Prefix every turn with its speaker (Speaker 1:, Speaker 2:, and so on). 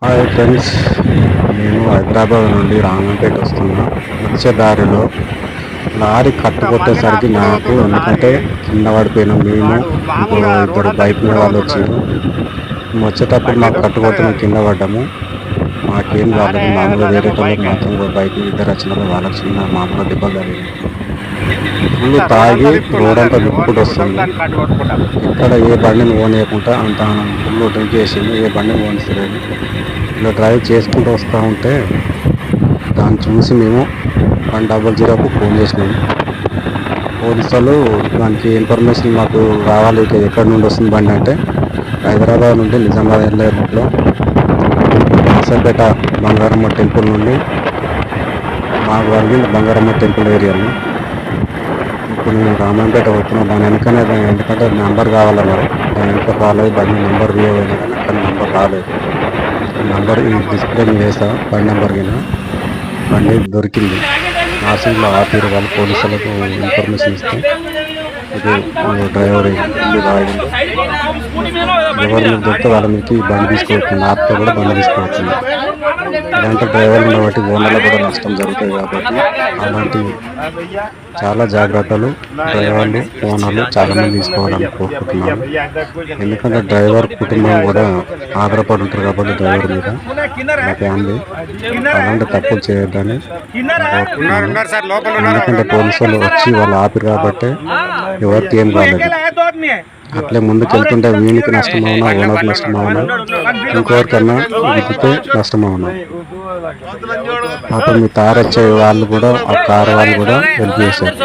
Speaker 1: Hi friends, నేను హైదరాబాద్ నుండి రామంపేట వస్తున్నా. వచ్చే దారిలో లారీ కట్టుకొట్టేసరికి నాకు, ఎందుకంటే కింద పడిపోయిన మేము ఇంకో ఇద్దరు బైక్ మీద వాళ్ళు వచ్చారు. వచ్చేటప్పుడు మాకు కట్టుకొట్టిన కింద పడ్డాము. మాకేం కాలేదు. మామూలుగా వేరే వాళ్ళకి మాత్రం బైక్ ఇద్దరు వచ్చినారు. వాళ్ళకి చిన్న మామూలుగా దెబ్బలు జరిగింది. ఫుల్ తాగి రోడ్ అంతా విప్పుకుంటూ వస్తుంది. ఇక్కడ ఏ బండిని ఓనేయకుండా అంత ఫుల్ డ్రింక్ చేసింది. ఏ బండిని ఓనిస్తలేదు. ఇలా డ్రైవ్ చేసుకుంటూ వస్తూ ఉంటే దాన్ని చూసి మేము 100కు ఫోన్ చేసినాము. పోలీసులు దానికి ఇన్ఫర్మేషన్ మాకు రావాలి, ఇక ఎక్కడి నుండి వస్తుంది బండి అంటే హైదరాబాద్ నుండి నిజామాబాద్ వెళ్ళే రూట్లో నర్సంపేట బంగారమ్మ టెంపుల్ నుండి మాకు జరిగింది బంగారమ్మ టెంపుల్ ఏరియాలో. ఇప్పుడు నేను రామంపేట వస్తున్నాను. దాని వెనకనే ఎందుకంటే నెంబర్ కావాలన్నారు. దాని వెనక రాలేదు. బండి నెంబర్ వ్యూ అయినా కానీ అక్కడ నెంబర్ రాలేదు. నెంబర్ ఈ డిస్ప్లే మీద వేసా బండి నెంబర్ కింద. బండి దొరికింది. నార్సింగ్లో ఆపిరు వాళ్ళు పోలీసులకు ఇన్ఫర్మేషన్ ఇస్తే ఇది డ్రైవర్ ఇల్లు రాయింది. ఎవరు మీకు దొరికితే వాళ్ళ మీకు బండి తీసుకోవచ్చు. ఆపితే కూడా బండి తీసుకోవచ్చు. ఇలాంటి డ్రైవర్లను బట్టి ఓనర్లకు కూడా నష్టం జరుగుతుంది. కాబట్టి అలాంటి చాలా జాగ్రత్తలు డ్రైవర్లు ఓనర్లు చాలామంది తీసుకోవాలని కోరుకుంటున్నాను. ఎందుకంటే డ్రైవర్ కుటుంబం కూడా ఆధారపడి ఉంటారు కాబట్టి డ్రైవర్ మీద నా ఫ్యామిలీ అలాంటి తప్పులు చేయొద్దని కోరుకుంటున్నాను. ఎందుకంటే పోలీసులు వచ్చి వాళ్ళు ఆపిరు కాబట్టి ఎవరికి ఏం కాలేదు. అట్లే ముందుకు వెళ్తుంటే వీనికి నష్టం అవునా, ఓనర్కి నష్టం అవునా, ఇంకొకరికన్నా విద్యుత్ నష్టం అవునా. అప్పుడు మీ తారు వచ్చే వాళ్ళు కూడా, ఆ కారు వాళ్ళు కూడా హెల్ప్ చేశారు.